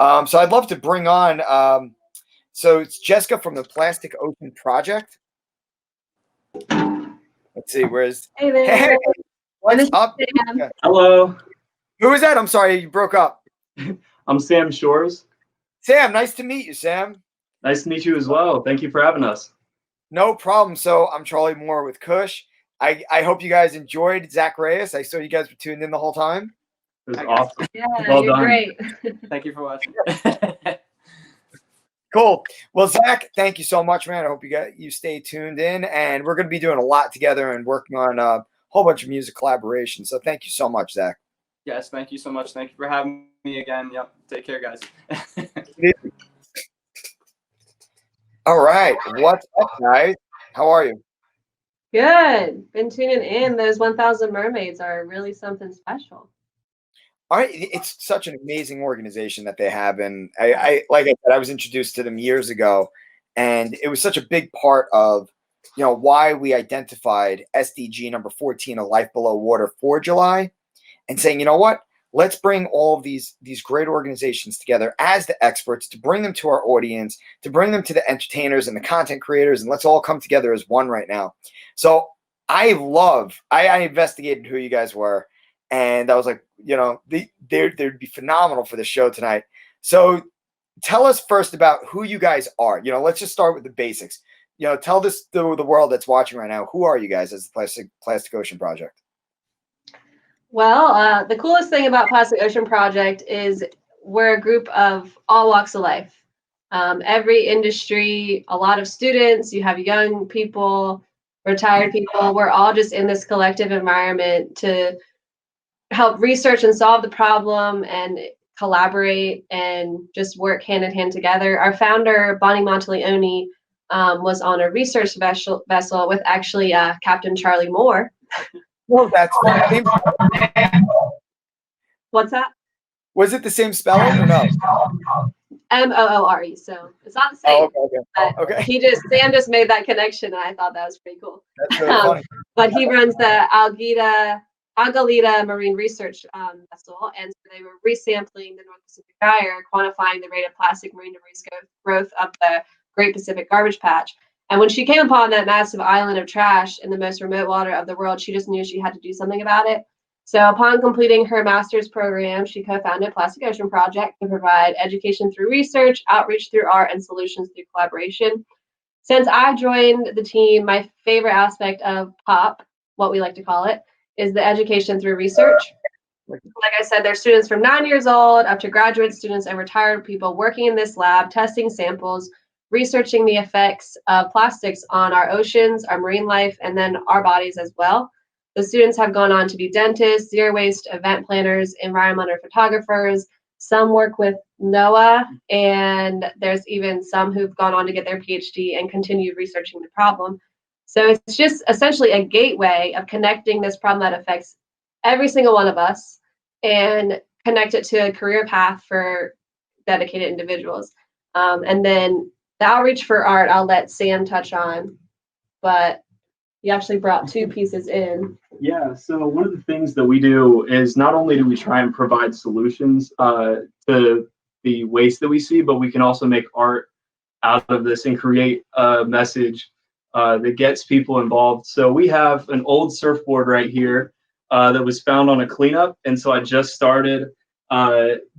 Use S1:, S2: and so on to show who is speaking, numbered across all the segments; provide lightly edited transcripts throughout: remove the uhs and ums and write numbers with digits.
S1: So I'd love to bring on. So it's Jessica from the Plastic Ocean Project. Let's see, where's
S2: Hey
S1: hey,
S2: there.
S1: what's up?
S2: Sam.
S3: Hello,
S1: Who is that? I'm sorry, you broke up.
S3: I'm Sam Shores.
S1: Sam, nice to meet you, Sam.
S3: Nice to meet you as well. Thank you for having us.
S1: No problem. So I'm Charlie Moore with Kush. I hope you guys enjoyed Zach Reyes. I saw you guys were tuned in the whole time.
S3: It was awesome.
S2: Yeah,
S3: Well
S2: you're
S3: done.
S2: great.
S4: Thank you for watching.
S1: Cool. Well, Zach, thank you so much, man. I hope you stay tuned in, and we're going to be doing a lot together and working on a whole bunch of music collaboration. So thank you so much, Zach.
S4: Yes, thank you so much. Thank you for having me again. Yep. Take care, guys.
S1: All right. What's up, guys? How are you?
S2: Good. Been tuning in. Those 1,000 Mermaids are really something special.
S1: All right. It's such an amazing organization that they have. And I like I said, I was introduced to them years ago, and it was such a big part of, why we identified SDG number 14, A Life Below Water, for July, and saying, you know what? Let's bring all of these great organizations together as the experts to bring them to our audience, to bring them to the entertainers and the content creators, and let's all come together as one right now. So I investigated who you guys were, and I was like, they'd be phenomenal for the show tonight. So tell us first about who you guys are. Let's just start with the basics. Tell this to the world that's watching right now. Who are you guys as the Plastic Ocean Project?
S2: Well, the coolest thing about Plastic Ocean Project is we're a group of all walks of life. Every industry, a lot of students, you have young people, retired people. We're all just in this collective environment to help research and solve the problem and collaborate and just work hand in hand together. Our founder, Bonnie Monteleone, was on a research vessel with actually Captain Charlie Moore.
S1: Well, that's the same.
S2: What's that?
S1: Was it the same spelling or no?
S2: Moore. So it's not the same.
S1: Oh, okay.
S2: Sam just made that connection, and I thought that was pretty cool.
S1: That's really funny.
S2: But he runs the Algalita Marine Research Vessel, and so they were resampling the North Pacific Gyre, quantifying the rate of plastic marine debris growth of the Great Pacific Garbage Patch. And when she came upon that massive island of trash in the most remote water of the world, she just knew she had to do something about it. So upon completing her master's program, she co-founded Plastic Ocean Project to provide education through research, outreach through art, and solutions through collaboration. Since I joined the team, my favorite aspect of POP, what we like to call it, is the education through research. Like I said, there's students from 9 years old up to graduate students and retired people working in this lab, testing samples, researching the effects of plastics on our oceans, our marine life, and then our bodies as well. The students have gone on to be dentists, zero waste event planners, environmental photographers. Some work with NOAA, and there's even some who've gone on to get their PhD and continue researching the problem. So it's just essentially a gateway of connecting this problem that affects every single one of us and connect it to a career path for dedicated individuals. And then the outreach for art, I'll let Sam touch on, but you actually brought two pieces in.
S3: Yeah, so one of the things that we do is not only do we try and provide solutions to the waste that we see, but we can also make art out of this and create a message that gets people involved. So we have an old surfboard right here that was found on a cleanup. And so I just started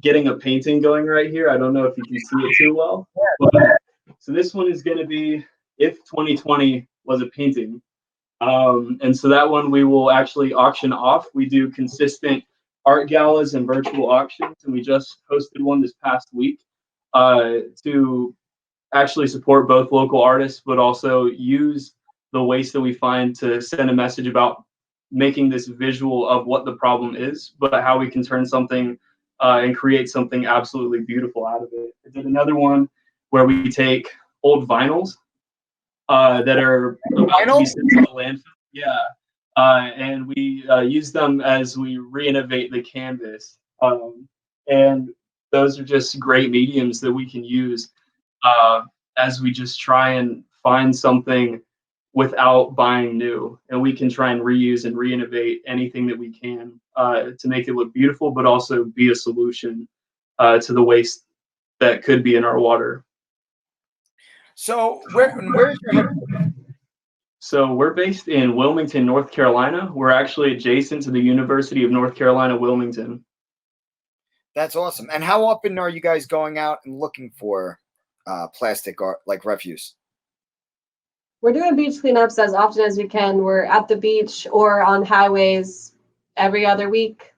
S3: getting a painting going right here. I don't know if you can see it too well. But, so this one is going to be If 2020 Was a Painting. And so that one we will actually auction off. We do consistent art galas and virtual auctions, and we just hosted one this past week to actually support both local artists, but also use the waste that we find to send a message about making this visual of what the problem is, but how we can turn something and create something absolutely beautiful out of it. I did another one where we take old vinyls that are about to be sent to the landfill. Yeah. And we use them as we reinnovate the canvas. And those are just great mediums that we can use as we just try and find something without buying new. And we can try and reuse and reinnovate anything that we can to make it look beautiful, but also be a solution to the waste that could be in our water.
S1: So where's your headquarters?
S3: So we're based in Wilmington, North Carolina. We're actually adjacent to the University of North Carolina, Wilmington.
S1: That's awesome. And how often are you guys going out and looking for plastic or like refuse?
S2: We're doing beach cleanups as often as we can. We're at the beach or on highways every other week.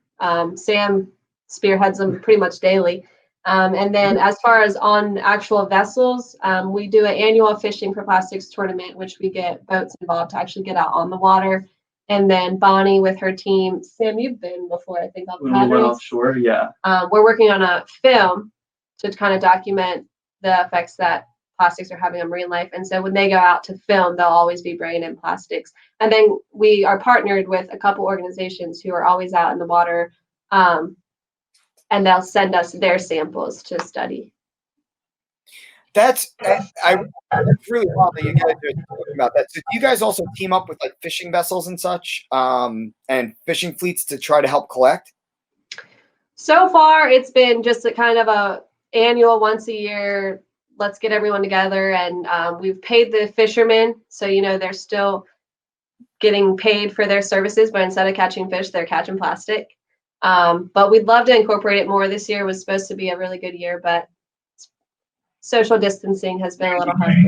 S2: Sam spearheads them pretty much daily. And then as far as on actual vessels, we do an annual fishing for plastics tournament, which we get boats involved to actually get out on the water. And then Bonnie with her team, Sam, you've been before, I think, on the
S3: When we went
S2: Padres.
S3: offshore, yeah.
S2: We're working on a film to kind of document the effects that plastics are having on marine life. And so when they go out to film, they'll always be bringing in plastics. And then we are partnered with a couple organizations who are always out in the water, and they'll send us their samples to study.
S1: That's really wild that you guys are talking about that. So do you guys also team up with like fishing vessels and such, and fishing fleets to try to help collect?
S2: So far, it's been just a kind of a annual once a year, let's get everyone together. And we've paid the fishermen. So, they're still getting paid for their services, but instead of catching fish, they're catching plastic. But we'd love to incorporate it more. This year was supposed to be a really good year, but social distancing has been a little hard for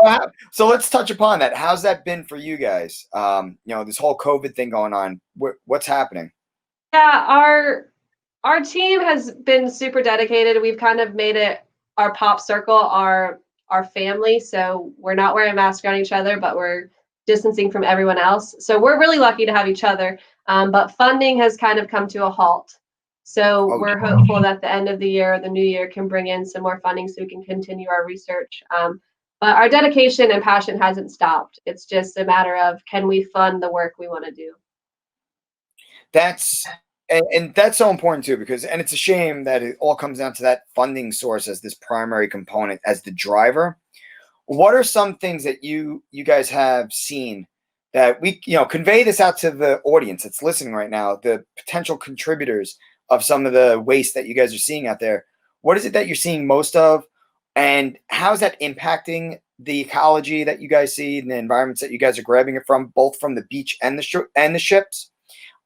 S2: that.
S1: So let's touch upon that. How's that been for you guys? This whole COVID thing going on. What's happening?
S2: Yeah, our team has been super dedicated. We've kind of made it our pop circle, our family. So we're not wearing masks around each other, but we're distancing from everyone else. So we're really lucky to have each other. But funding has kind of come to a halt. So we're hopeful that the end of the year or the new year can bring in some more funding so we can continue our research. But our dedication and passion hasn't stopped. It's just a matter of, can we fund the work we want to do?
S1: That's so important too, because it's a shame that it all comes down to that funding source as this primary component, as the driver. What are some things that you guys have seen that we convey this out to the audience that's listening right now, the potential contributors of some of the waste that you guys are seeing out there? What is it that you're seeing most of, and how is that impacting the ecology that you guys see and the environments that you guys are grabbing it from, both from the beach and the ships?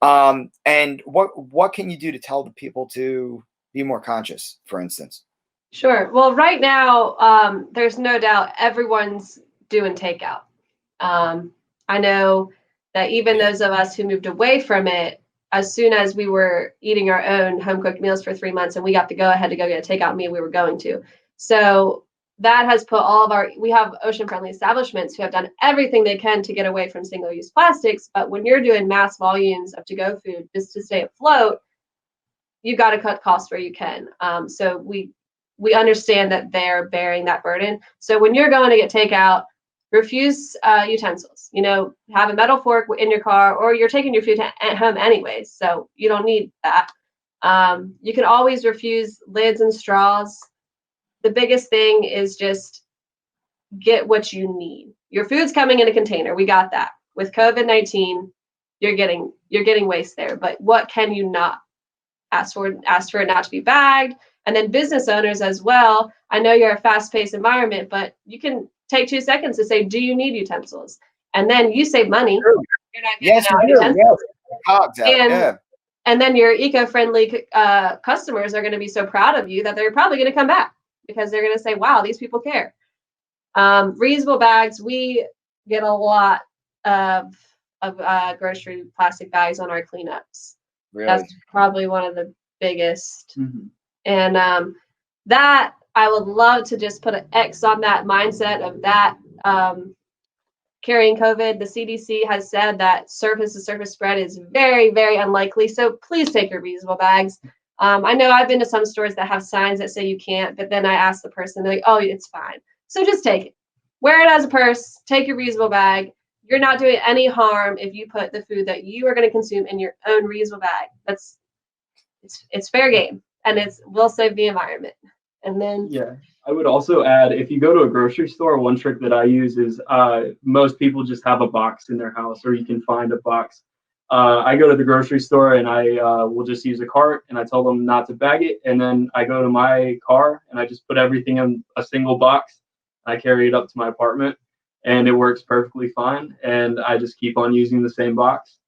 S1: And what can you do to tell the people to be more conscious, for instance?
S2: Sure. Well, right now, there's no doubt everyone's doing takeout. I know that even those of us who moved away from it, as soon as we were eating our own home cooked meals for 3 months and we got the go ahead to go get a takeout meal, we were going to. So that has put we have ocean friendly establishments who have done everything they can to get away from single use plastics. But when you're doing mass volumes of to go food just to stay afloat, you've got to cut costs where you can. So we understand that they're bearing that burden. So when you're going to get takeout, refuse utensils. Have a metal fork in your car, or you're taking your food at home anyways, so you don't need that. You can always refuse lids and straws. The biggest thing is just get what you need. Your food's coming in a container. We got that. With COVID-19, you're getting waste there. But what can you not ask for? Ask for it not to be bagged. And then business owners as well. I know you're a fast-paced environment, but you can take 2 seconds to say, do you need utensils? And then you save money.
S1: Sure.
S2: You're not giving out utensils. And then your eco-friendly customers are going to be so proud of you that they're probably going to come back, because they're going to say, wow, these people care. Reusable bags, we get a lot of grocery plastic bags on our cleanups.
S1: Really?
S2: That's probably one of the biggest.
S3: Mm-hmm.
S2: And that, I would love to just put an X on that mindset of that carrying COVID. The CDC has said that surface-to-surface spread is very, very unlikely. So please take your reusable bags. I know I've been to some stores that have signs that say you can't, but then I ask the person, they're like, oh, it's fine. So just take it. Wear it as a purse. Take your reusable bag. You're not doing any harm if you put the food that you are going to consume in your own reusable bag. It's fair game, and will save the environment. And then
S3: I would also add, if you go to a grocery store, one trick that I use is most people just have a box in their house, or you can find a box. I go to the grocery store and I will just use a cart, and I tell them not to bag it. And then I go to my car and I just put everything in a single box. I carry it up to my apartment, and it works perfectly fine. And I just keep on using the same box.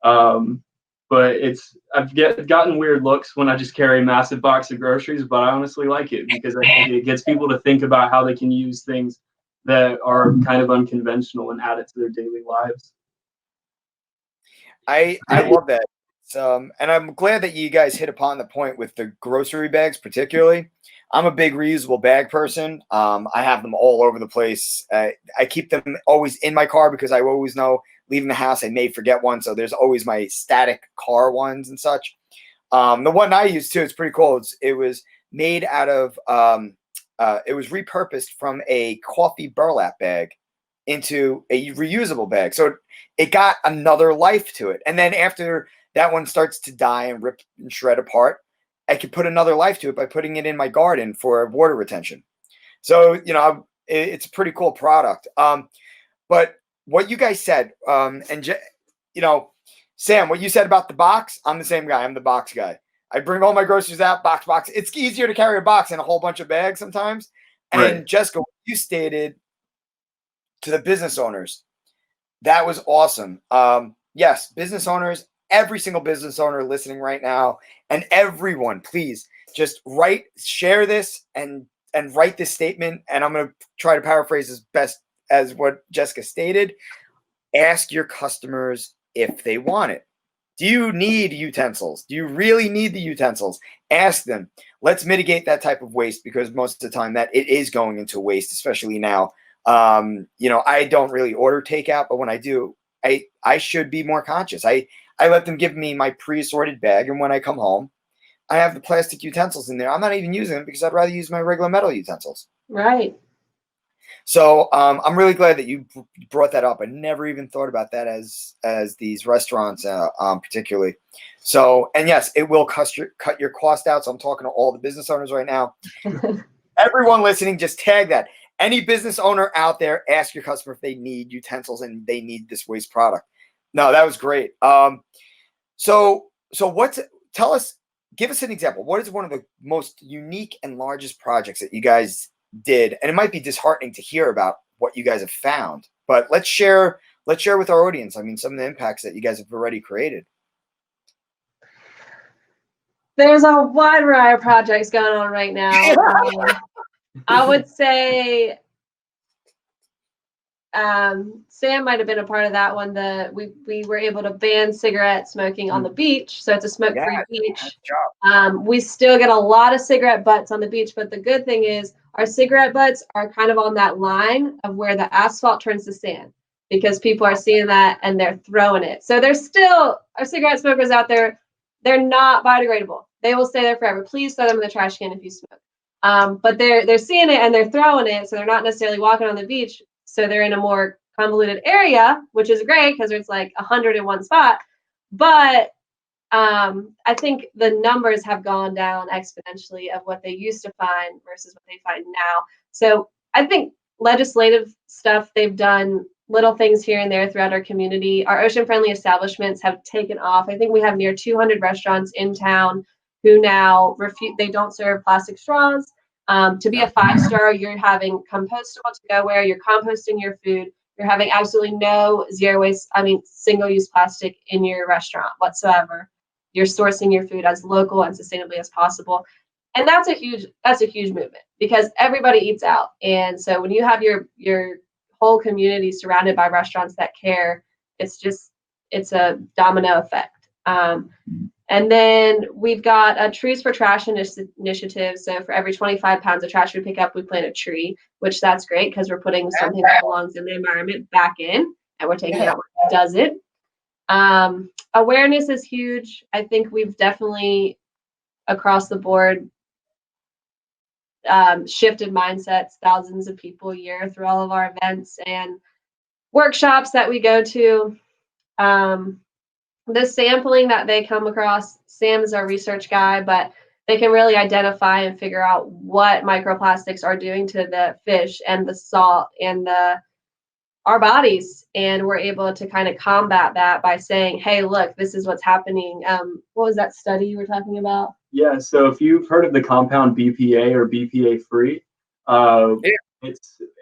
S3: But I've gotten weird looks when I just carry a massive box of groceries, but I honestly like it because I think it gets people to think about how they can use things that are kind of unconventional and add it to their daily lives.
S1: I love that. And I'm glad that you guys hit upon the point with the grocery bags, particularly. I'm a big reusable bag person. I have them all over the place. I keep them always in my car because I always know leaving the house I may forget one. So there's always my static car ones and such. The one I use too, it's pretty cool. It was made out of, it was repurposed from a coffee burlap bag into a reusable bag. So it got another life to it. And then after that one starts to die and rip and shred apart, I could put another life to it by putting it in my garden for water retention. So, it's a pretty cool product. But what you guys said, Sam, what you said about the box, I'm the same guy. I'm the box guy. I bring all my groceries out, box. It's easier to carry a box than a whole bunch of bags sometimes. And
S3: Right.
S1: Jessica, what you stated to the business owners, that was awesome. Yes, business owners, every single business owner listening right now, and everyone, please just share this and write this statement. And I'm going to try to paraphrase as best as what Jessica stated. Ask your customers if they want it. Do you need utensils? Do you really need the utensils? Ask them. Let's mitigate that type of waste, because most of the time that it is going into waste, especially now. I don't really order takeout, but when I do, I should be more conscious. I let them give me my pre-assorted bag, and when I come home, I have the plastic utensils in there. I'm not even using them because I'd rather use my regular metal utensils.
S2: Right.
S1: So I'm really glad that you brought that up. I never even thought about that as these restaurants, particularly. So, and yes, it will cut your cost out. So I'm talking to all the business owners right now. Everyone listening, just tag that. Any business owner out there, ask your customer if they need utensils and they need this waste product. No, that was great. So give us an example. What is one of the most unique and largest projects that you guys did? And it might be disheartening to hear about what you guys have found, but let's share with our audience. I mean, some of the impacts that you guys have already created.
S2: There's a wide variety of projects going on right now. I would say Sam might have been a part of that one. We were able to ban cigarette smoking on the beach, so it's a smoke-free beach. We still get a lot of cigarette butts on the beach, but the good thing is our cigarette butts are kind of on that line of where the asphalt turns to sand, because people are seeing that and they're throwing it. So there's still our cigarette smokers out there. They're not biodegradable. They will stay there forever. Please throw them in the trash can if you smoke. But they're seeing it and they're throwing it, so they're not necessarily walking on the beach. So they're in a more convoluted area, which is great because it's like 100 in one spot. But I think the numbers have gone down exponentially of what they used to find versus what they find now. So I think legislative stuff, they've done little things here and there throughout our community. Our ocean-friendly establishments have taken off. I think we have near 200 restaurants in town who now they don't serve plastic straws. To be a 5-star, you're having compostable to-go-ware, you're composting your food, you're having absolutely no single-use plastic in your restaurant whatsoever. You're sourcing your food as local and sustainably as possible. And that's a huge movement, because everybody eats out. And so when you have your whole community surrounded by restaurants that care, it's a domino effect. And then we've got a Trees for Trash initiative. So for every 25 pounds of trash we pick up, we plant a tree, which that's great because we're putting something that belongs in the environment back in, and we're taking out what does it. Awareness is huge. I think we've definitely, across the board, shifted mindsets, thousands of people a year through all of our events and workshops that we go to. The sampling that they come across, Sam is our research guy, but they can really identify and figure out what microplastics are doing to the fish and the salt and the our bodies, and we're able to kind of combat that by saying, hey, look, this is what's happening. What was that study you were talking about?
S3: Yeah, so if you've heard of the compound BPA or BPA free,
S1: Yeah.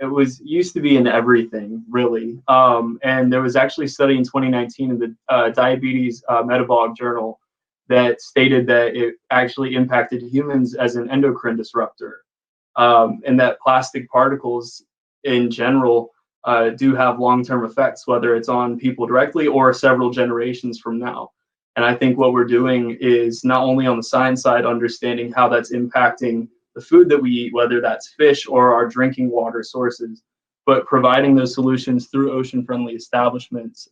S3: it was used to be in everything really, and there was actually a study in 2019 in the Diabetes Metabolic Journal that stated that it actually impacted humans as an endocrine disruptor, and that plastic particles in general do have long-term effects, whether it's on people directly or several generations from now. And I think what we're doing is not only on the science side, understanding how that's impacting the food that we eat, whether that's fish or our drinking water sources, but providing those solutions through ocean-friendly establishments,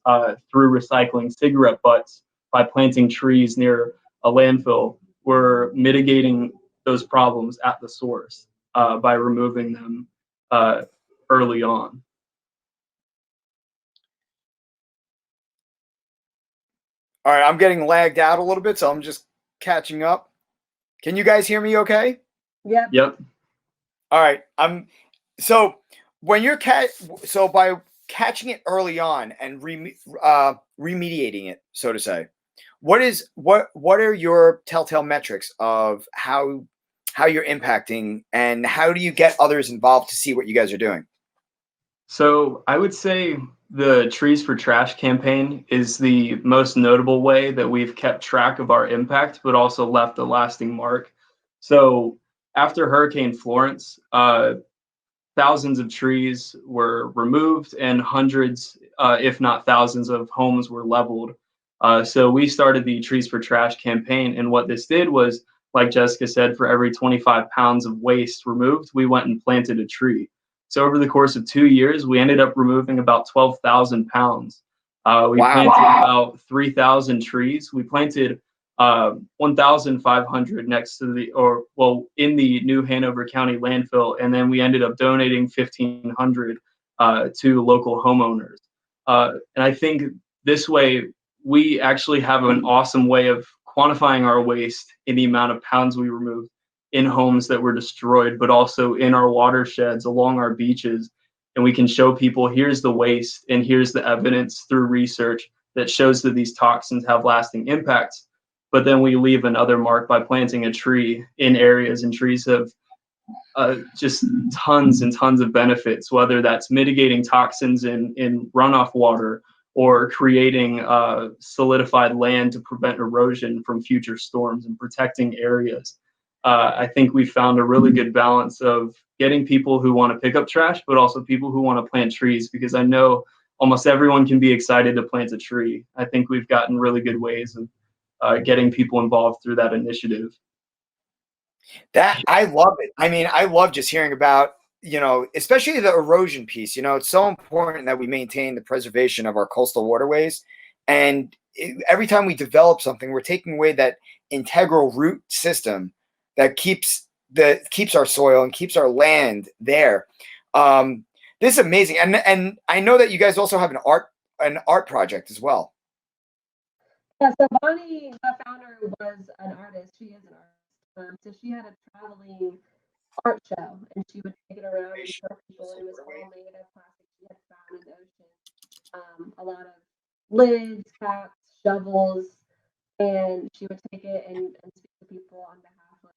S3: through recycling cigarette butts, by planting trees near a landfill. We're mitigating those problems at the source by removing them early on.
S1: All right, I'm getting lagged out a little bit, so I'm just catching up. Can you guys hear me okay?
S2: Yep.
S3: Yep.
S1: All right. So when you're so by catching it early on and remediating it, so to say, what are your telltale metrics of how you're impacting, and how do you get others involved to see what you guys are doing?
S3: So I would say the Trees for Trash campaign is the most notable way that we've kept track of our impact, but also left a lasting mark. So after Hurricane Florence, thousands of trees were removed and hundreds, if not thousands, of homes were leveled. So we started the Trees for Trash campaign, and what this did was, like Jessica said, for every 25 pounds of waste removed, we went and planted a tree. So over the course of 2 years, we ended up removing about 12,000 pounds. We
S1: Wow.
S3: planted about 3,000 trees. We planted 1,500 next to in the New Hanover County landfill, and then we ended up donating 1,500 to local homeowners. And I think this way, we actually have an awesome way of quantifying our waste in the amount of pounds we removed in homes that were destroyed, but also in our watersheds, along our beaches. And we can show people, here's the waste, and here's the evidence through research that shows that these toxins have lasting impacts. But then we leave another mark by planting a tree in areas, and trees have just tons and tons of benefits, whether that's mitigating toxins in runoff water or creating solidified land to prevent erosion from future storms and protecting areas. I think we found a really good balance of getting people who want to pick up trash, but also people who want to plant trees, because I know almost everyone can be excited to plant a tree. I think we've gotten really good ways of getting people involved through that initiative.
S1: That I love it. I mean, I love just hearing about, especially the erosion piece. It's so important that we maintain the preservation of our coastal waterways. And every time we develop something, we're taking away that integral root system that keeps our soil and keeps our land there. This is amazing. And I know that you guys also have an art project as well.
S2: Yeah, so Bonnie, the founder, was an artist. She is an artist. So she had a traveling art show, and she would take it around and show people, and it was all made of plastic she had found in the ocean. A lot of lids, caps, shovels, and she would take it and speak to people on behalf of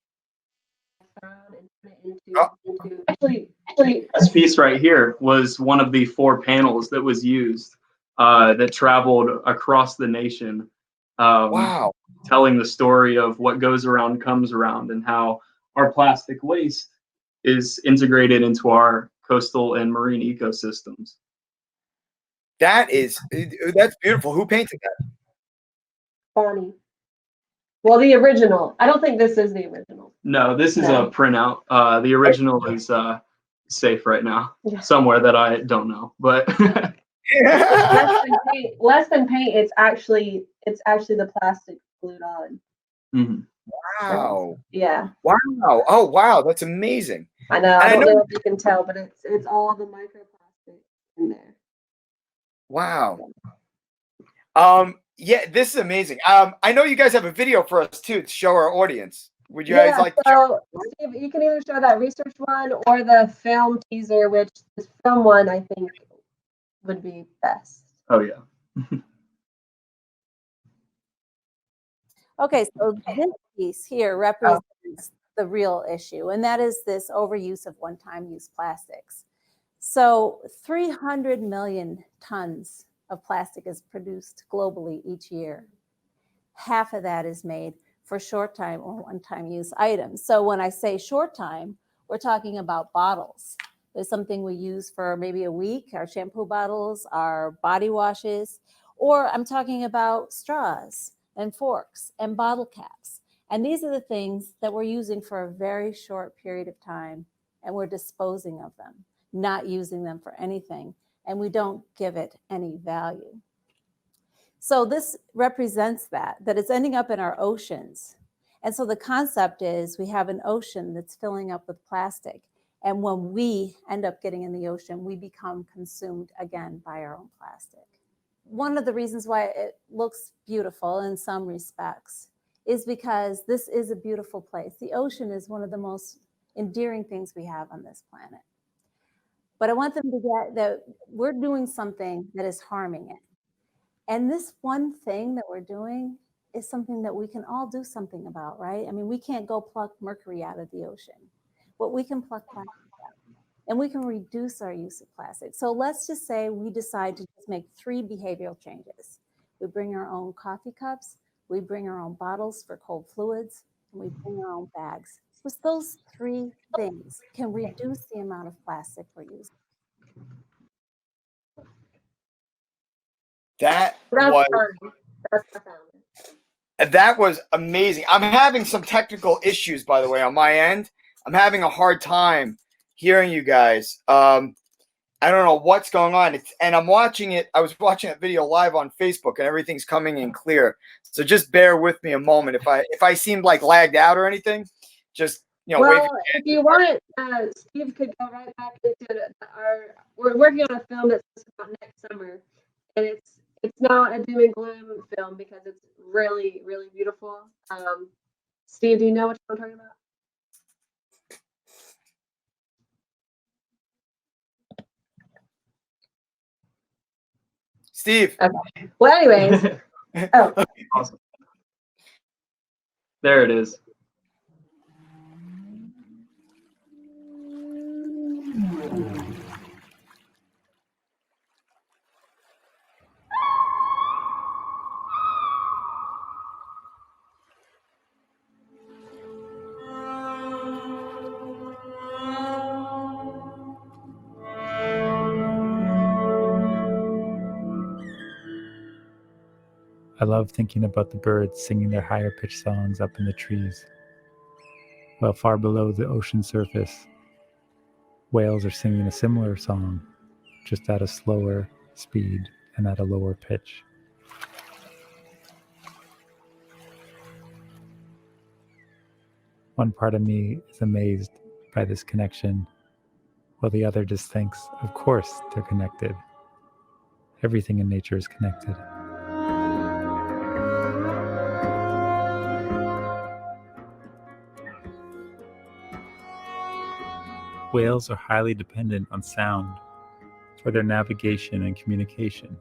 S2: found and turn it into actually
S3: This piece right here was one of the 4 panels that was used that traveled across the nation.
S1: Wow.
S3: Telling the story of what goes around comes around, and how our plastic waste is integrated into our coastal and marine ecosystems.
S1: That's beautiful. Who painted that?
S2: Bonnie. Well, the original. I don't think this is the original.
S3: No, this is a printout. The original is safe right now,
S2: Yeah.
S3: somewhere that I don't know, but
S2: less than paint. It's actually the plastic glued on.
S3: Mm-hmm.
S1: Wow.
S2: Yeah.
S1: Wow. Oh, wow. That's amazing.
S2: I know. I don't know if you can tell, but it's all the microplastic in there.
S1: Wow. Yeah, this is amazing. I know you guys have a video for us too to show our audience. Would you guys like to
S2: so Steve, you can either show that research one or the film teaser, which the film one, I think, would be best.
S3: Oh yeah.
S5: Okay, so this piece here represents the real issue, and that is this overuse of one-time use plastics. So 300 million tons of plastic is produced globally each year. Half of that is made for short time or one-time use items. So when I say short time, we're talking about bottles. There's something we use for maybe a week, our shampoo bottles, our body washes, or I'm talking about straws and forks and bottle caps. And these are the things that we're using for a very short period of time, and we're disposing of them, not using them for anything, and we don't give it any value. So this represents that it's ending up in our oceans. And so the concept is we have an ocean that's filling up with plastic. And when we end up getting in the ocean, we become consumed again by our own plastic. One of the reasons why it looks beautiful in some respects is because this is a beautiful place. The ocean is one of the most endearing things we have on this planet. But I want them to get that we're doing something that is harming it. And this one thing that we're doing is something that we can all do something about, right? I mean, we can't go pluck mercury out of the ocean, but we can pluck plastic out, and we can reduce our use of plastic. So let's just say we decide to just make 3 behavioral changes. We bring our own coffee cups, we bring our own bottles for cold fluids, and we bring our own bags. Just those 3 things can reduce the amount of plastic we're using.
S1: That
S2: That's
S1: was
S2: fun. That's profound.
S1: that was amazing. I'm having some technical issues, by the way, on my end. I'm having a hard time hearing you guys. I don't know what's going on. And I'm watching it. I was watching that video live on Facebook, and everything's coming in clear. So just bear with me a moment. If I seemed like lagged out or anything, just wait.
S2: Well, if you want, Steve could go right back into we're working on a film that's come out next summer, and it's not a doom and gloom film because it's really, really beautiful. Steve, do you know what I'm talking about?
S1: Steve.
S2: Okay. Well, anyways. Oh.
S3: Awesome. There it is.
S6: I love thinking about the birds singing their higher pitched songs up in the trees, while far below the ocean surface, whales are singing a similar song, just at a slower speed and at a lower pitch. One part of me is amazed by this connection, while the other just thinks, of course they're connected. Everything in nature is connected. Whales are highly dependent on sound for their navigation and communication.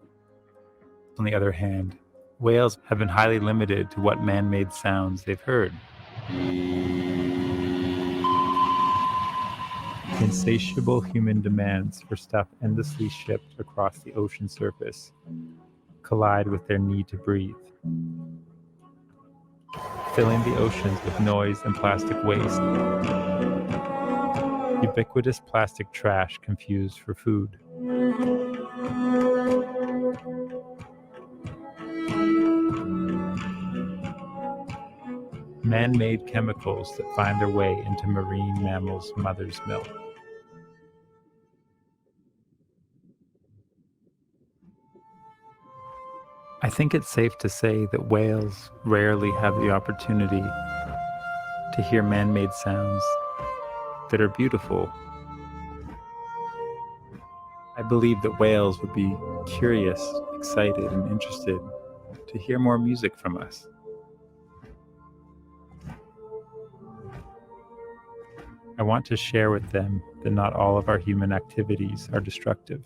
S6: On the other hand, whales have been highly limited to what man-made sounds they've heard. The insatiable human demands for stuff endlessly shipped across the ocean surface collide with their need to breathe, filling the oceans with noise and plastic waste. Ubiquitous plastic trash confused for food. Man-made chemicals that find their way into marine mammals' mother's milk. I think it's safe to say that whales rarely have the opportunity to hear man-made sounds that are beautiful. I believe that whales would be curious, excited, and interested to hear more music from us. I want to share with them that not all of our human activities are destructive.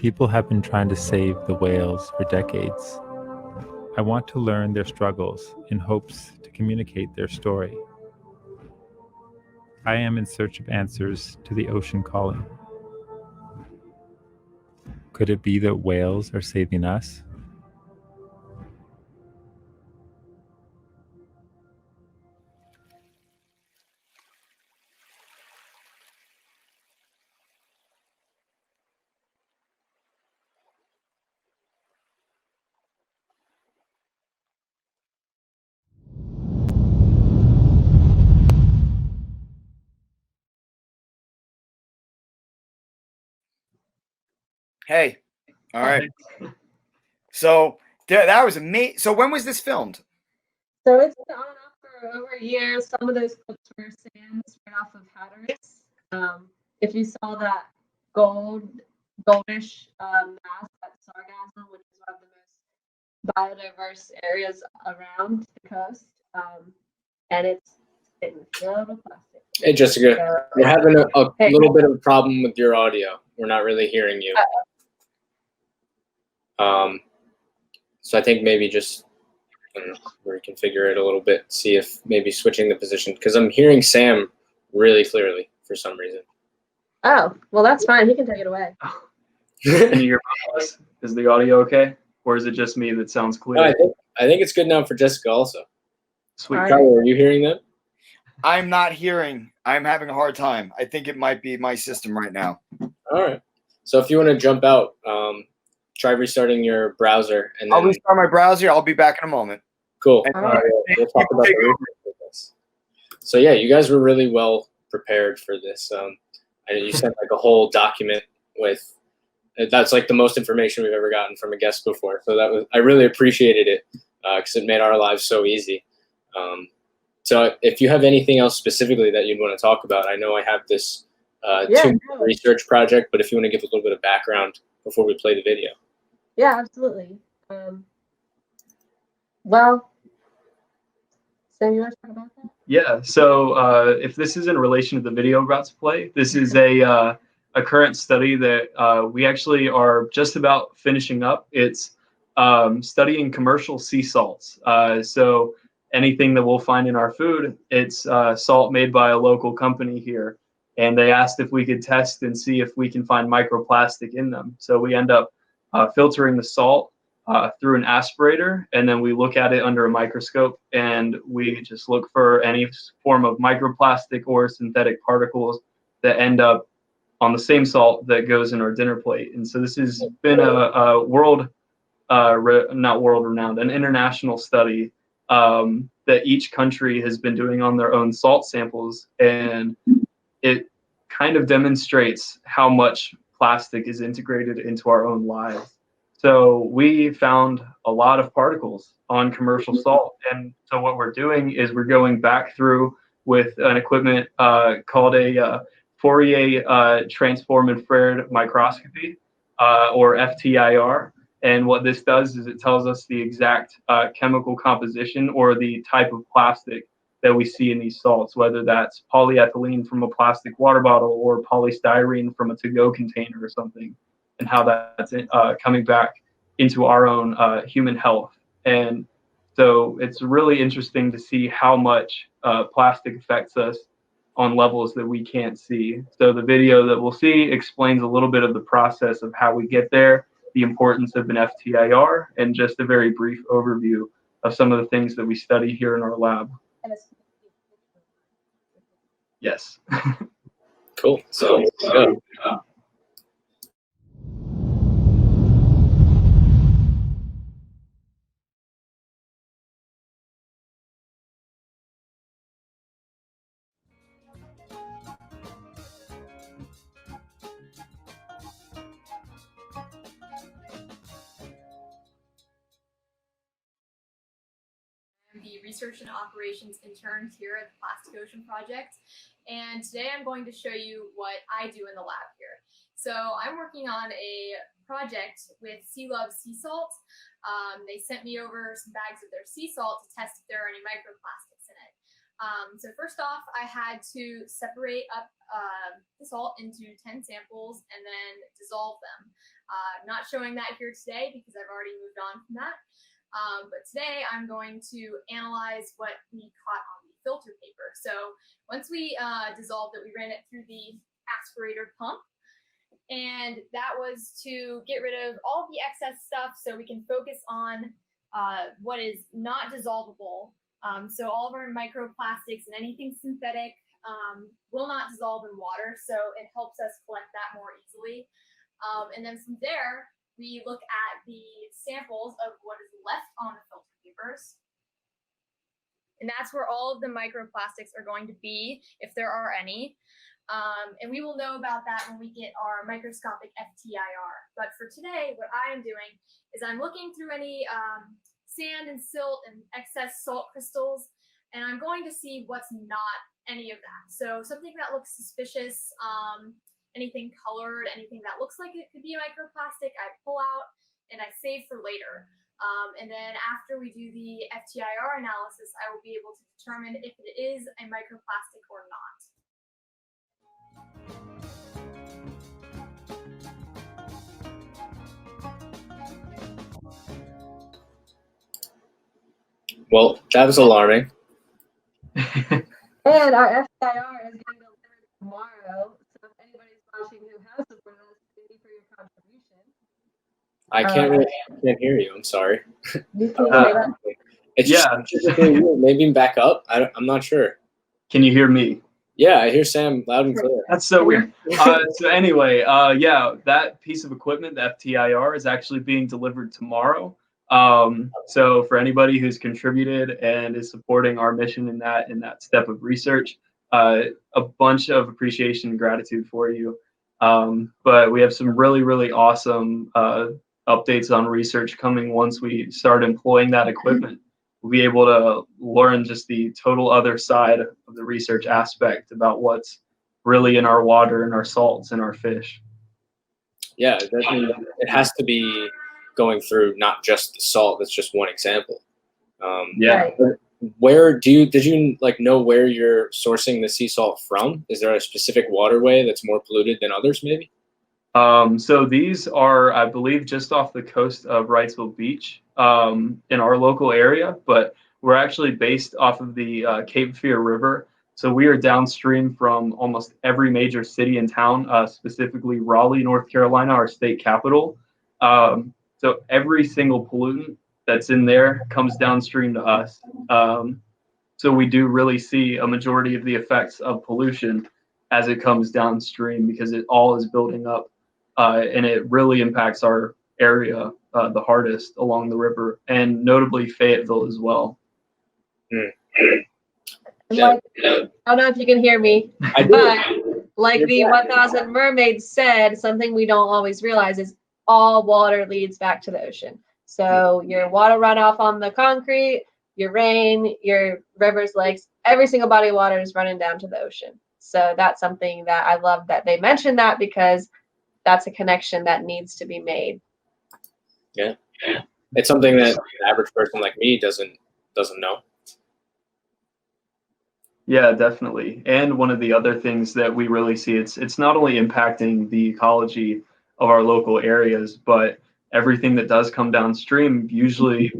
S6: People have been trying to save the whales for decades. I want to learn their struggles in hopes to communicate their story. I am in search of answers to the ocean calling. Could it be that whales are saving us?
S1: Hey, all right. So that was amazing. So when was this filmed?
S2: So it's been on and off for over a year. Some of those clips were Sam's right off of Hatteras. If you saw that goldish mass at Sargassum, which is one of the most biodiverse areas around the coast, and it's been filled with plastic.
S7: Hey, Jessica,
S2: So,
S7: we're having a
S2: Hey.
S7: little bit of a problem with your audio. We're not really hearing you. So I think maybe just reconfigure it a little bit, see if maybe switching the position, because I'm hearing Sam really clearly for some reason.
S2: oh, well, that's fine. He can take it away.
S3: Can you hear us? Is the audio okay? Or is it just me that sounds
S7: No,
S3: clear?
S7: I think it's good now for Jessica also.
S3: Sweet.
S2: All right.
S7: Tyler, are you hearing that?
S1: I'm not hearing. I'm having a hard time. I think it might be my system right now.
S7: All right. So if you want to jump out, try restarting your browser, and
S1: I'll
S7: then
S1: restart my browser. I'll be back in a moment.
S7: cool.
S1: And,
S2: All right.
S7: We'll talk about the research with this. So yeah, you guys were really well prepared for this. And you sent like a whole document with that's like the most information we've ever gotten from a guest before. So I really appreciated it because it made our lives so easy. So if you have anything else specifically that you'd want to talk about, I know I have this research project, but if you want to give a little bit of background before we play the video.
S2: Yeah, absolutely. Well, Sam, you want to talk about that?
S3: Yeah, so if this is in relation to the video I'm about to play, this is a current study that we actually are just about finishing up. It's studying commercial sea salts. So anything that we'll find in our food, it's salt made by a local company here. And they asked if we could test and see if we can find microplastic in them. So we end up filtering the salt through an aspirator, and then we look at it under a microscope, and we just look for any form of microplastic or synthetic particles that end up on the same salt that goes in our dinner plate. And so this has been a not world renowned, an international study that each country has been doing on their own salt samples, and it kind of demonstrates how much plastic is integrated into our own lives. So we found a lot of particles on commercial salt. And so what we're doing is we're going back through with an equipment called a Fourier transform infrared microscopy, or FTIR. And what this does is it tells us the exact chemical composition or the type of plastic that we see in these salts, whether that's polyethylene from a plastic water bottle or polystyrene from a to-go container or something, and how that's coming back into our own human health. And so it's really interesting to see how much plastic affects us on levels that we can't see. So the video that we'll see explains a little bit of the process of how we get there, the importance of an FTIR, and just a very brief overview of some of the things that we study here in our lab. Yes.
S7: Cool. So go.
S8: The research and operations intern here at the Plastic Ocean Project, and today I'm going to show you what I do in the lab here. So I'm working on a project with Sea Love Sea Salt. They sent me over some bags of their sea salt to test if there are any microplastics in it. So first off, I had to separate up the salt into 10 samples and then dissolve them. Not showing that here today because I've already moved on from that. But today I'm going to analyze what we caught on the filter paper. So once we dissolved it, we ran it through the aspirator pump. And that was to get rid of all the excess stuff so we can focus on what is not dissolvable. So all of our microplastics and anything synthetic will not dissolve in water. So it helps us collect that more easily. And then from there, we look at the samples of what is left on the filter papers. And that's where all of the microplastics are going to be, if there are any. And we will know about that when we get our microscopic FTIR. But for today, what I am doing is I'm looking through any sand and silt and excess salt crystals, and I'm going to see what's not any of that. So something that looks suspicious, anything colored, anything that looks like it could be a microplastic, I pull out and I save for later. And then after we do the FTIR analysis, I will be able to determine if it is a microplastic or not.
S7: Well, that was alarming.
S2: And our FTIR is going to deliver tomorrow. So if anybody's watching who has supported us, thank you for your contribution.
S7: I can't hear you. I'm sorry.
S2: You can hear that?
S7: It's
S3: Yeah.
S7: just maybe back up. I'm not sure.
S3: Can you hear me?
S7: Yeah, I hear Sam loud and clear.
S3: That's so weird. So anyway, yeah, that piece of equipment, the FTIR, is actually being delivered tomorrow. So for anybody who's contributed and is supporting our mission in that step of research, a bunch of appreciation and gratitude for you. But we have some really, really awesome updates on research coming once we start employing that equipment. We'll be able to learn just the total other side of the research aspect about what's really in our water and our salts and our fish.
S7: Yeah, it has to be going through not just the salt. That's just one example.
S3: Yeah.
S2: Right.
S7: Where did you know where you're sourcing the sea salt from? Is there a specific waterway that's more polluted than others, maybe?
S3: So these are, I believe, just off the coast of Wrightsville Beach in our local area, but we're actually based off of the Cape Fear River. So we are downstream from almost every major city and town, specifically Raleigh, North Carolina, our state capital. So every single pollutant that's in there comes downstream to us. So we do really see a majority of the effects of pollution as it comes downstream because it all is building up. And it really impacts our area the hardest along the river, and notably Fayetteville as well.
S2: Like, I don't know if you can hear me,
S7: I do.
S2: but like the 1000 Mermaids said, something we don't always realize is all water leads back to the ocean. So your water runoff on the concrete, your rain, your rivers, lakes, every single body of water is running down to the ocean. So that's something that I love that they mentioned that, because that's a connection that needs to be made.
S7: Yeah. It's something that the average person like me doesn't know.
S3: Yeah, definitely. And one of the other things that we really see, it's not only impacting the ecology of our local areas, but everything that does come downstream usually,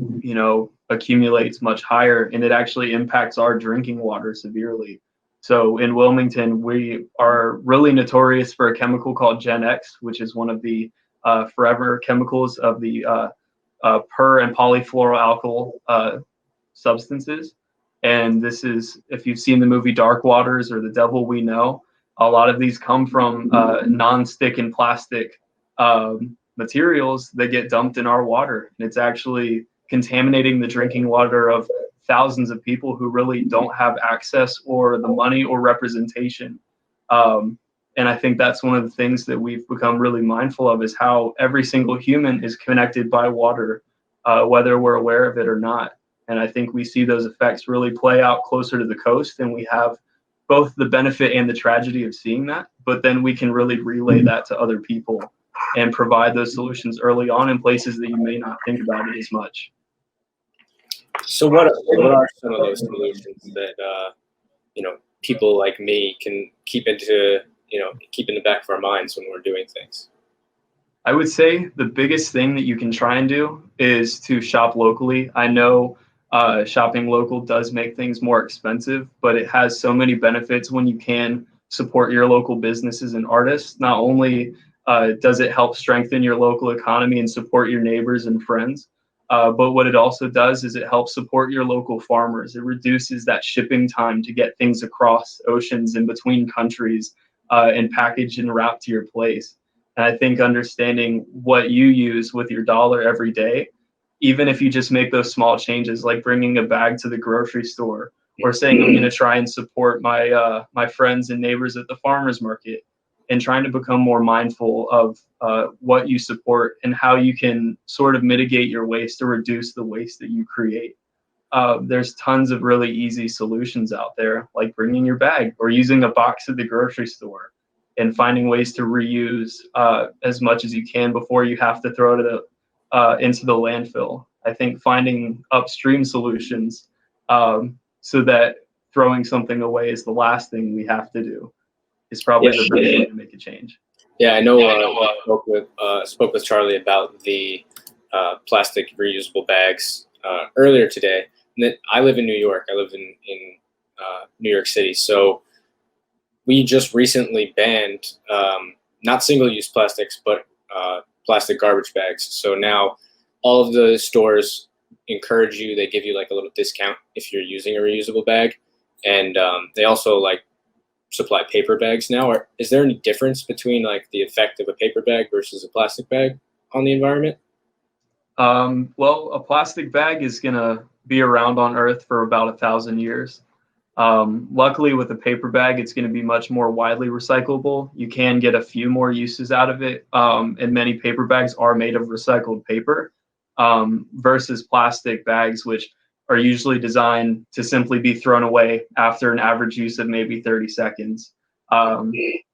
S3: accumulates much higher, and it actually impacts our drinking water severely. So in Wilmington, we are really notorious for a chemical called Gen X, which is one of the forever chemicals of the per and polyfluoroalkyl substances. And this is, if you've seen the movie Dark Waters or The Devil We Know, a lot of these come from non-stick and plastic materials that get dumped in our water. And it's actually contaminating the drinking water of thousands of people who really don't have access or the money or representation. And I think that's one of the things that we've become really mindful of, is how every single human is connected by water, whether we're aware of it or not. And I think we see those effects really play out closer to the coast, and we have both the benefit and the tragedy of seeing that, but then we can really relay that to other people and provide those solutions early on in places that you may not think about it as much.
S7: So what are some of those solutions that people like me can keep in the back of our minds when we're doing things.
S3: I would say the biggest thing that you can try and do is to shop locally. I know shopping local does make things more expensive, but it has so many benefits when you can support your local businesses and artists. Not only does it help strengthen your local economy and support your neighbors and friends, but what it also does is it helps support your local farmers. It reduces that shipping time to get things across oceans and between countries and packaged and wrapped to your place. And I think understanding what you use with your dollar every day, even if you just make those small changes, like bringing a bag to the grocery store or saying I'm going to try and support my friends and neighbors at the farmers market, and trying to become more mindful of what you support and how you can sort of mitigate your waste or reduce the waste that you create. There's tons of really easy solutions out there, like bringing your bag or using a box at the grocery store, and finding ways to reuse as much as you can before you have to throw it into the landfill. I think finding upstream solutions so that throwing something away is the last thing we have to do is probably the best way to make a change.
S7: Yeah, I know. I spoke with Charlie about the plastic reusable bags earlier today. And I live in New York. I live in New York City. So we just recently banned not single-use plastics, but plastic garbage bags. So now all of the stores encourage you. They give you like a little discount if you're using a reusable bag, and they also like supply paper bags now. Is there any difference between like the effect of a paper bag versus a plastic bag on the environment?
S3: Well, a plastic bag is gonna be around on Earth for about 1,000 years. Luckily, with a paper bag, it's going to be much more widely recyclable. You can get a few more uses out of it, and many paper bags are made of recycled paper versus plastic bags, which are usually designed to simply be thrown away after an average use of maybe 30 seconds.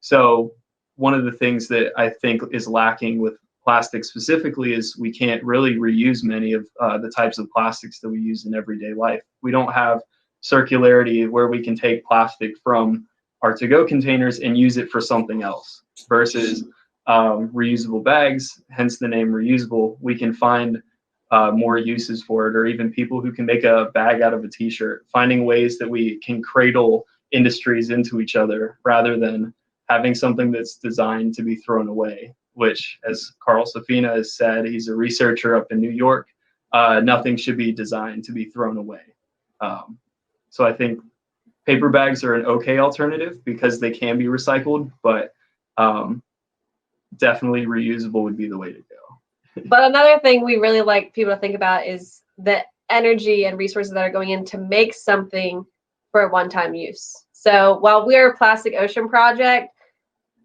S3: So one of the things that I think is lacking with plastic specifically is we can't really reuse many of the types of plastics that we use in everyday life. We don't have circularity where we can take plastic from our to-go containers and use it for something else versus reusable bags, hence the name reusable. We can find more uses for it, or even people who can make a bag out of a t-shirt, finding ways that we can cradle industries into each other rather than having something that's designed to be thrown away, which, as Carl Safina has said, he's a researcher up in New York, nothing should be designed to be thrown away. So I think paper bags are an okay alternative because they can be recycled, but definitely reusable would be the way to go.
S2: But another thing we really like people to think about is the energy and resources that are going in to make something for one-time use. So while we're a Plastic Ocean Project,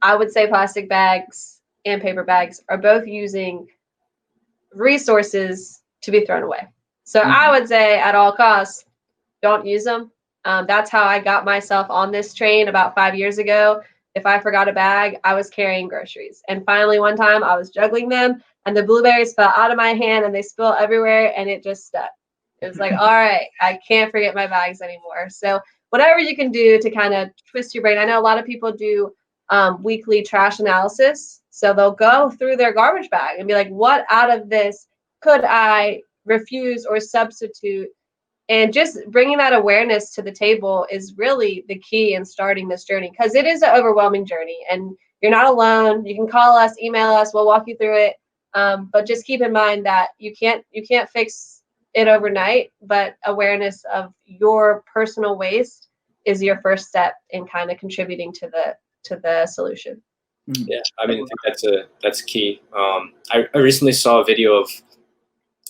S2: I would say plastic bags and paper bags are both using resources to be thrown away. So I would say at all costs, don't use them. That's how I got myself on this train about 5 years ago. If I forgot a bag, I was carrying groceries. And finally, one time I was juggling them and the blueberries fell out of my hand and they spilled everywhere and it just stuck. It was like, all right, I can't forget my bags anymore. So whatever you can do to kind of twist your brain. I know a lot of people do weekly trash analysis. So they'll go through their garbage bag and be like, what out of this could I refuse or substitute? And just bringing that awareness to the table is really the key in starting this journey, because it is an overwhelming journey and you're not alone. You can call us, email us, we'll walk you through it. But just keep in mind that you can't fix it overnight, but awareness of your personal waste is your first step in kind of contributing to the solution.
S7: Yeah, I mean, I think that's key. I recently saw a video of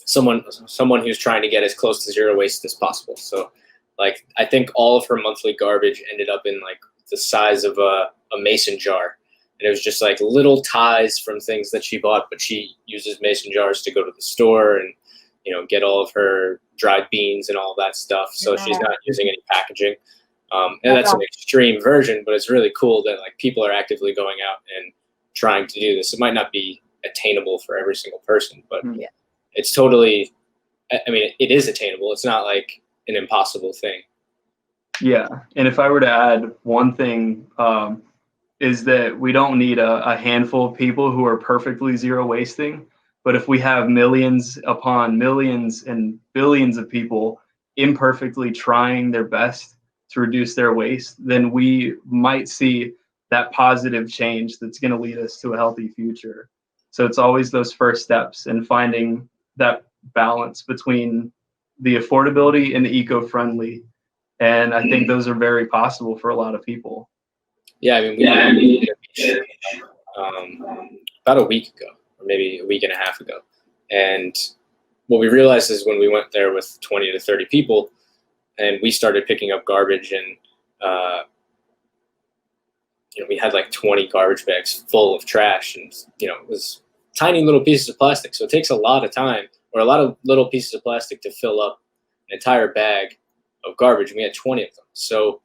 S7: someone who's trying to get as close to zero waste as possible. So like, I think all of her monthly garbage ended up in like the size of a mason jar. And it was just like little ties from things that she bought, but she uses mason jars to go to the store and, get all of her dried beans and all that stuff. So she's not using any packaging. And that's an extreme version, but it's really cool that like people are actively going out and trying to do this. It might not be attainable for every single person, but it's totally, I mean, it is attainable. It's not like an impossible thing.
S3: Yeah, and if I were to add one thing, is that we don't need a handful of people who are perfectly zero wasting, but if we have millions upon millions and billions of people imperfectly trying their best to reduce their waste, then we might see that positive change that's going to lead us to a healthy future. So it's always those first steps and finding that balance between the affordability and the eco-friendly. And I think those are very possible for a lot of people.
S7: Yeah, I mean, we did a beach, about a week ago, or maybe a week and a half ago. And what we realized is when we went there with 20 to 30 people and we started picking up garbage and, we had like 20 garbage bags full of trash and, it was tiny little pieces of plastic. So it takes a lot of time or a lot of little pieces of plastic to fill up an entire bag of garbage. And we had 20 of them. So,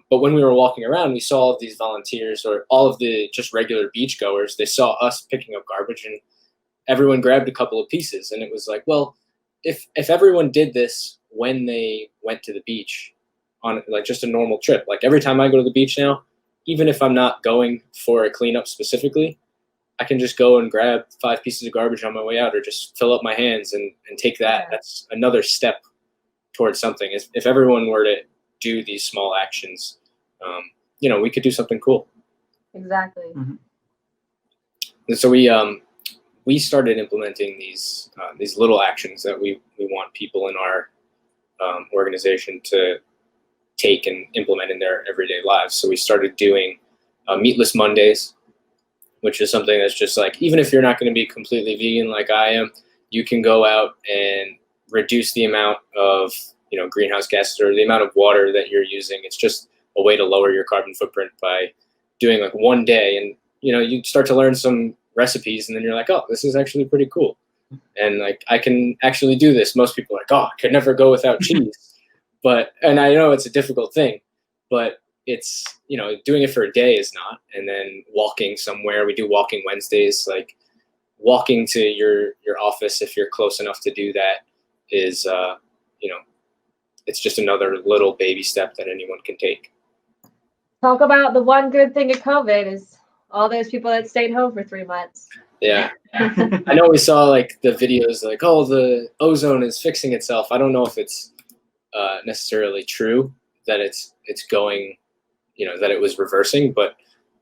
S7: but when we were walking around, we saw all of these volunteers or all of the just regular beachgoers. They saw us picking up garbage and everyone grabbed a couple of pieces. And it was like, well, if everyone did this when they went to the beach on like just a normal trip, like every time I go to the beach now, even if I'm not going for a cleanup specifically, I can just go and grab 5 pieces of garbage on my way out or just fill up my hands and take that. That's another step towards something. If everyone were to do these small actions, we could do something cool.
S2: Exactly.
S3: Mm-hmm.
S7: And so we started implementing these little actions that we want people in our organization to take and implement in their everyday lives. So we started doing Meatless Mondays, which is something that's just like, even if you're not going to be completely vegan like I am, you can go out and reduce the amount of greenhouse gases or the amount of water that you're using. It's just a way to lower your carbon footprint by doing like one day. And you start to learn some recipes and then you're like, oh, this is actually pretty cool. And like, I can actually do this. Most people are like, oh, I could never go without cheese. And I know it's a difficult thing, but it's, doing it for a day is not. And then walking somewhere, we do walking Wednesdays, like walking to your office, if you're close enough to do that, is, it's just another little baby step that anyone can take.
S2: Talk about the one good thing of COVID is all those people that stayed home for 3 months.
S7: Yeah. I know we saw like the videos like, oh, the ozone is fixing itself. I don't know if it's necessarily true that it's going, that it was reversing, but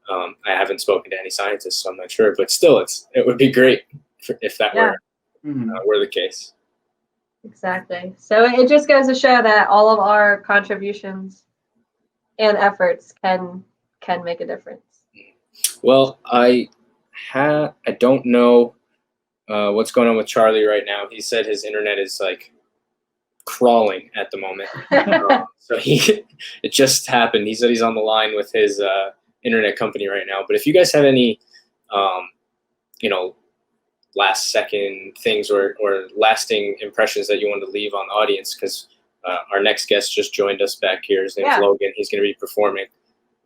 S7: I haven't spoken to any scientists, so I'm not sure. But still, it would be great if that were the case.
S2: Exactly. So it just goes to show that all of our contributions and efforts can make a difference.
S7: Well, I don't know what's going on with Charlie right now. He said his internet is like crawling at the moment. So it just happened. He said he's on the line with his internet company right now. But if you guys have any, last second things or lasting impressions that you want to leave on the audience, because our next guest just joined us back here. His name is Logan. He's going to be performing.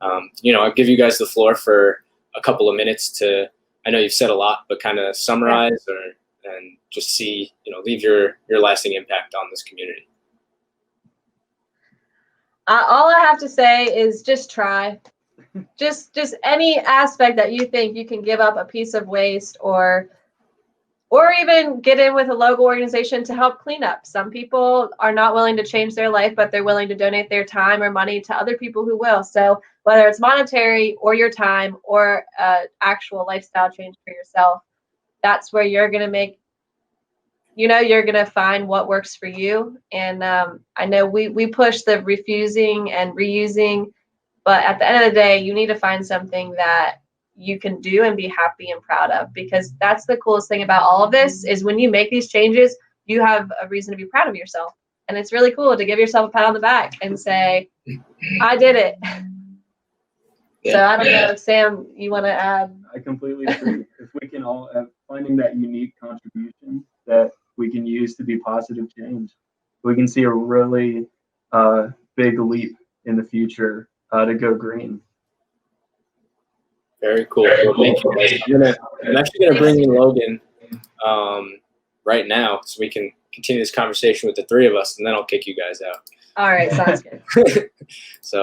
S7: I'll give you guys the floor for a couple of minutes to, I know you've said a lot, but kind of summarize and just see, leave your lasting impact on this community.
S2: All I have to say is just try. Just any aspect that you think you can give up a piece of waste or even get in with a local organization to help clean up. Some people are not willing to change their life, but they're willing to donate their time or money to other people who will. So whether it's monetary or your time or actual lifestyle change for yourself, that's where you're going to make, you're going to find what works for you. And I know we push the refusing and reusing, but at the end of the day, you need to find something that you can do and be happy and proud of, because that's the coolest thing about all of this is when you make these changes, you have a reason to be proud of yourself. And it's really cool to give yourself a pat on the back and say, I did it. So I don't know, Sam, you want to add?
S3: I completely agree. If we can all finding that unique contribution that we can use to be positive change, we can see a really big leap in the future to go green.
S7: Very cool. Well, thank you guys. I'm actually going to bring in Logan right now so we can continue this conversation with the three of us, and then I'll kick you guys out.
S2: All right, sounds good.
S7: So